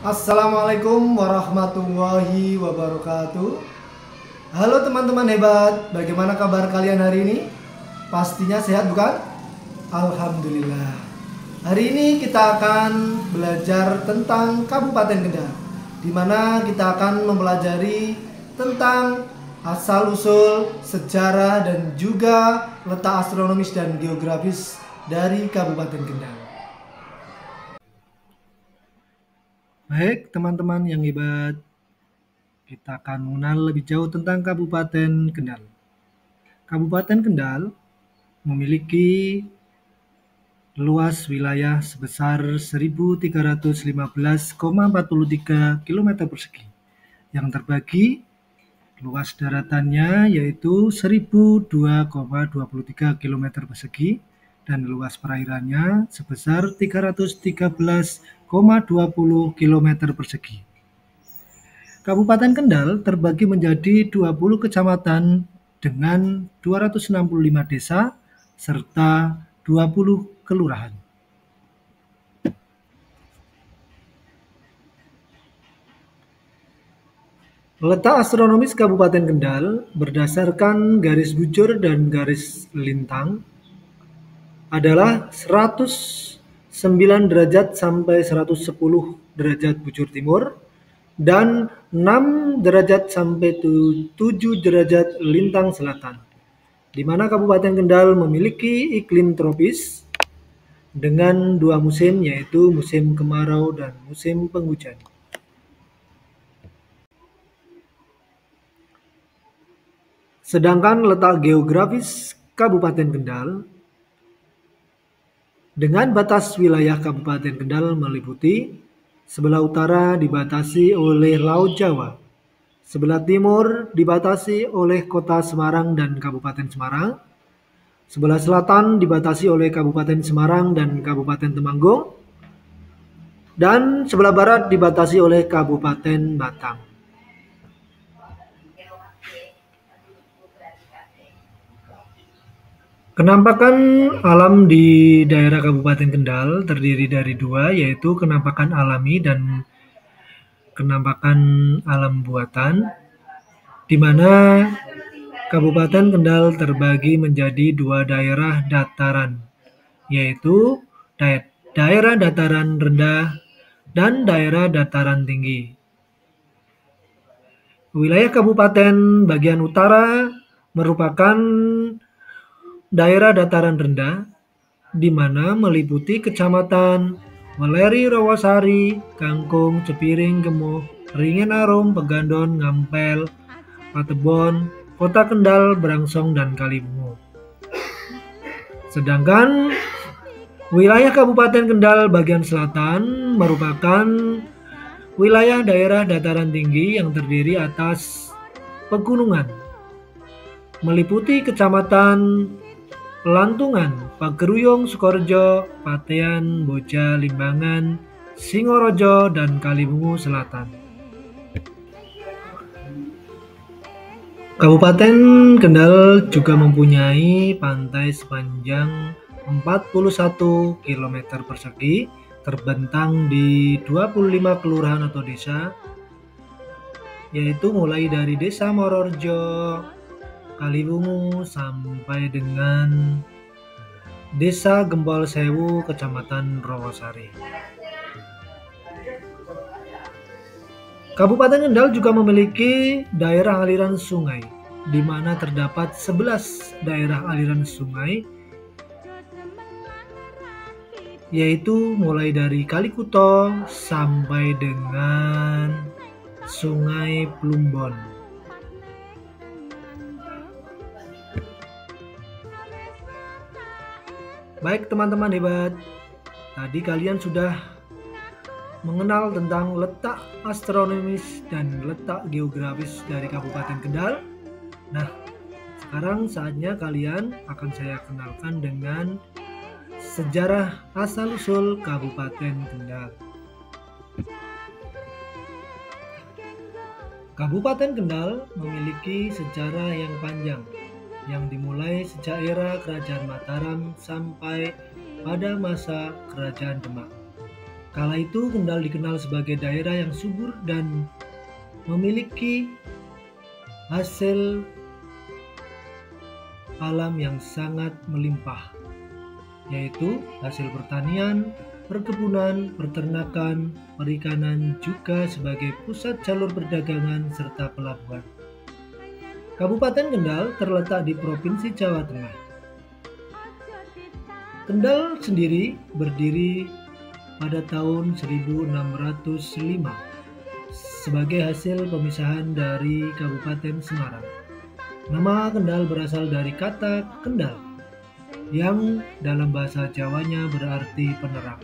Assalamualaikum warahmatullahi wabarakatuh. Halo teman-teman hebat, bagaimana kabar kalian hari ini? Pastinya sehat bukan? Alhamdulillah. Hari ini kita akan belajar tentang Kabupaten Kendal, di mana kita akan mempelajari tentang asal-usul, sejarah, dan juga letak astronomis dan geografis dari Kabupaten Kendal. Baik, teman-teman yang hebat, kita akan mengenal lebih jauh tentang Kabupaten Kendal. Kabupaten Kendal memiliki luas wilayah sebesar 1315,43 km persegi yang terbagi luas daratannya yaitu 1002,23 km persegi dan luas perairannya sebesar 313,20 km persegi. Kabupaten Kendal terbagi menjadi 20 kecamatan dengan 265 desa serta 20 kelurahan. Letak astronomis Kabupaten Kendal berdasarkan garis bujur dan garis lintang adalah 109 derajat sampai 110 derajat bujur timur dan 6 derajat sampai 7 derajat lintang selatan, di mana Kabupaten Kendal memiliki iklim tropis dengan dua musim yaitu musim kemarau dan musim penghujan. Sedangkan letak geografis Kabupaten Kendal dengan batas wilayah Kabupaten Kendal meliputi sebelah utara dibatasi oleh Laut Jawa, sebelah timur dibatasi oleh Kota Semarang dan Kabupaten Semarang, sebelah selatan dibatasi oleh Kabupaten Semarang dan Kabupaten Temanggung, dan sebelah barat dibatasi oleh Kabupaten Batang. Kenampakan alam di daerah Kabupaten Kendal terdiri dari dua, yaitu kenampakan alami dan kenampakan alam buatan, di mana Kabupaten Kendal terbagi menjadi dua daerah dataran, yaitu daerah dataran rendah dan daerah dataran tinggi. Wilayah Kabupaten bagian utara merupakan daerah dataran rendah, di mana meliputi kecamatan Weleri, Rawasari, Kangkung, Cepiring, Gemuh, Ringen Arum, Pegandon, Ngampel, Patebon, Kota Kendal, Brangsong, dan Kalibungu. Sedangkan wilayah Kabupaten Kendal bagian selatan merupakan wilayah daerah dataran tinggi yang terdiri atas pegunungan, meliputi kecamatan Pelantungan, Pageruyung, Sukorejo, Patean, Boja, Limbangan, Singorojo, dan Kalibungu Selatan. Kabupaten Kendal juga mempunyai pantai sepanjang 41 km persegi, terbentang di 25 kelurahan atau desa, yaitu mulai dari Desa Mororjo, Kalibungu sampai dengan Desa Gempol Sewu, Kecamatan Rawasari. Kabupaten Kendal juga memiliki daerah aliran sungai, di mana terdapat 11 daerah aliran sungai, yaitu mulai dari Kalikuto sampai dengan Sungai Plumbon. Baik teman-teman hebat, tadi kalian sudah mengenal tentang letak astronomis dan letak geografis dari Kabupaten Kendal. Nah, sekarang saatnya kalian akan saya kenalkan dengan sejarah asal-usul Kabupaten Kendal. Kabupaten Kendal memiliki sejarah yang panjang, yang dimulai sejak era Kerajaan Mataram sampai pada masa Kerajaan Demak. Kala itu Kendal dikenal sebagai daerah yang subur dan memiliki hasil alam yang sangat melimpah, yaitu hasil pertanian, perkebunan, peternakan, perikanan, juga sebagai pusat jalur perdagangan serta pelabuhan. Kabupaten Kendal terletak di Provinsi Jawa Tengah. Kendal sendiri berdiri pada tahun 1605 sebagai hasil pemisahan dari Kabupaten Semarang. Nama Kendal berasal dari kata kendal yang dalam bahasa Jawanya berarti penerang.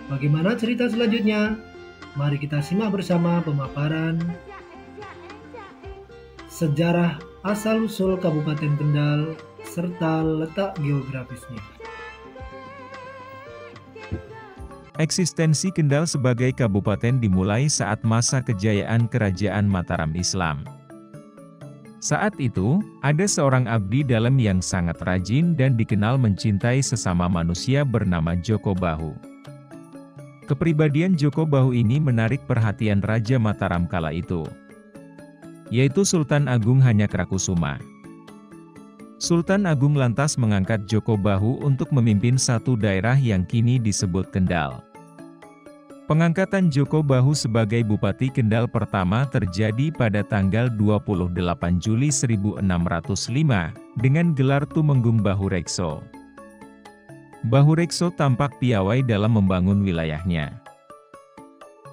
Bagaimana cerita selanjutnya? Mari kita simak bersama pemaparan sejarah asal-usul Kabupaten Kendal serta letak geografisnya. Eksistensi Kendal sebagai kabupaten dimulai saat masa kejayaan Kerajaan Mataram Islam. Saat itu, ada seorang abdi dalam yang sangat rajin dan dikenal mencintai sesama manusia bernama Joko Bahu. Kepribadian Joko Bahu ini menarik perhatian Raja Mataram kala itu, yaitu Sultan Agung Hanyakarakusuma. Sultan Agung lantas mengangkat Joko Bahu untuk memimpin satu daerah yang kini disebut Kendal. Pengangkatan Joko Bahu sebagai Bupati Kendal pertama terjadi pada tanggal 28 Juli 1605, dengan gelar Tumenggung Bahu Rekso. Bahu Rekso tampak piawai dalam membangun wilayahnya.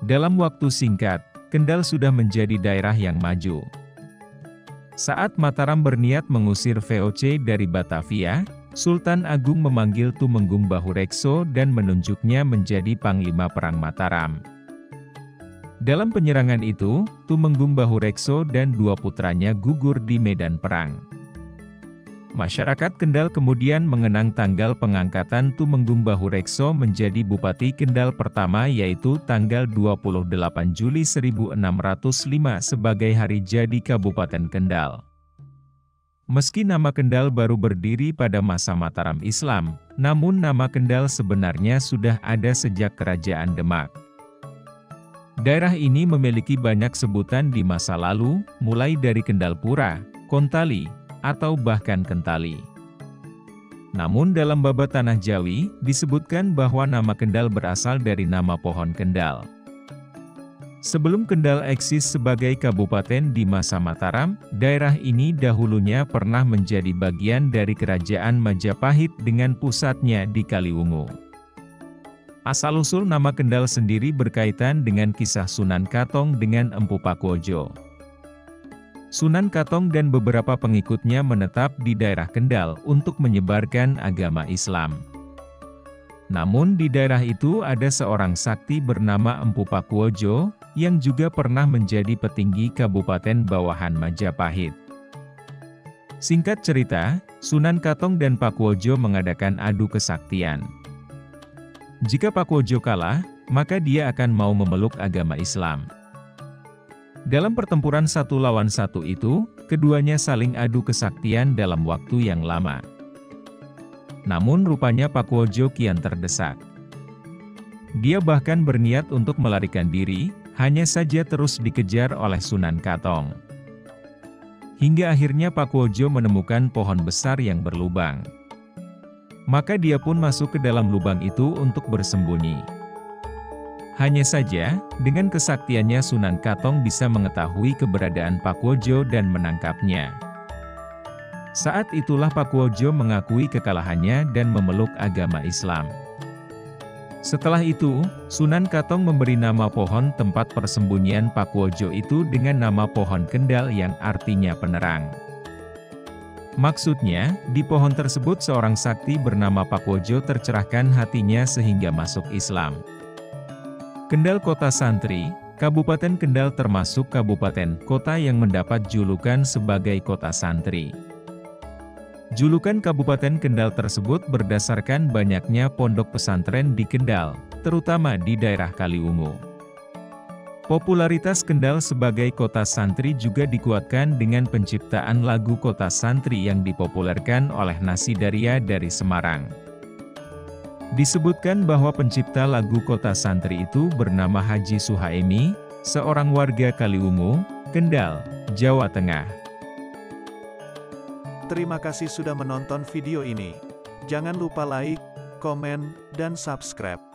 Dalam waktu singkat, Kendal sudah menjadi daerah yang maju. Saat Mataram berniat mengusir VOC dari Batavia, Sultan Agung memanggil Tumenggung Bahu Rekso dan menunjuknya menjadi Panglima Perang Mataram. Dalam penyerangan itu, Tumenggung Bahu Rekso dan dua putranya gugur di medan perang. Masyarakat Kendal kemudian mengenang tanggal pengangkatan Tumenggung Bahu Rekso menjadi Bupati Kendal pertama, yaitu tanggal 28 Juli 1605 sebagai hari jadi Kabupaten Kendal. Meski nama Kendal baru berdiri pada masa Mataram Islam, namun nama Kendal sebenarnya sudah ada sejak Kerajaan Demak. Daerah ini memiliki banyak sebutan di masa lalu, mulai dari Kendalpura, Kontali, atau bahkan Kentali. Namun dalam babat Tanah Jawi, disebutkan bahwa nama Kendal berasal dari nama pohon Kendal. Sebelum Kendal eksis sebagai kabupaten di masa Mataram, daerah ini dahulunya pernah menjadi bagian dari Kerajaan Majapahit dengan pusatnya di Kaliwungu. Asal-usul nama Kendal sendiri berkaitan dengan kisah Sunan Katong dengan Empu Pakuojo. Sunan Katong dan beberapa pengikutnya menetap di daerah Kendal untuk menyebarkan agama Islam. Namun di daerah itu ada seorang sakti bernama Empu Pakuojo, yang juga pernah menjadi petinggi Kabupaten bawahan Majapahit. Singkat cerita, Sunan Katong dan Pakuojo mengadakan adu kesaktian. Jika Pakuojo kalah, maka dia akan mau memeluk agama Islam. Dalam pertempuran satu lawan satu itu, keduanya saling adu kesaktian dalam waktu yang lama. Namun rupanya Pakuojo kian terdesak. Dia bahkan berniat untuk melarikan diri, hanya saja terus dikejar oleh Sunan Katong. Hingga akhirnya Pakuojo menemukan pohon besar yang berlubang. Maka dia pun masuk ke dalam lubang itu untuk bersembunyi. Hanya saja, dengan kesaktiannya Sunan Katong bisa mengetahui keberadaan Pakuojo dan menangkapnya. Saat itulah Pakuojo mengakui kekalahannya dan memeluk agama Islam. Setelah itu, Sunan Katong memberi nama pohon tempat persembunyian Pakuojo itu dengan nama pohon Kendal yang artinya penerang. Maksudnya, di pohon tersebut seorang sakti bernama Pakuojo tercerahkan hatinya sehingga masuk Islam. Kendal Kota Santri, Kabupaten Kendal termasuk kabupaten kota yang mendapat julukan sebagai Kota Santri. Julukan Kabupaten Kendal tersebut berdasarkan banyaknya pondok pesantren di Kendal, terutama di daerah Kaliwungu. Popularitas Kendal sebagai kota santri juga dikuatkan dengan penciptaan lagu Kota Santri yang dipopulerkan oleh Nasidaria dari Semarang. Disebutkan bahwa pencipta lagu Kota Santri itu bernama Haji Suhaemi, seorang warga Kaliungu, Kendal, Jawa Tengah. Terima kasih sudah menonton video ini. Jangan lupa like, komen, dan subscribe.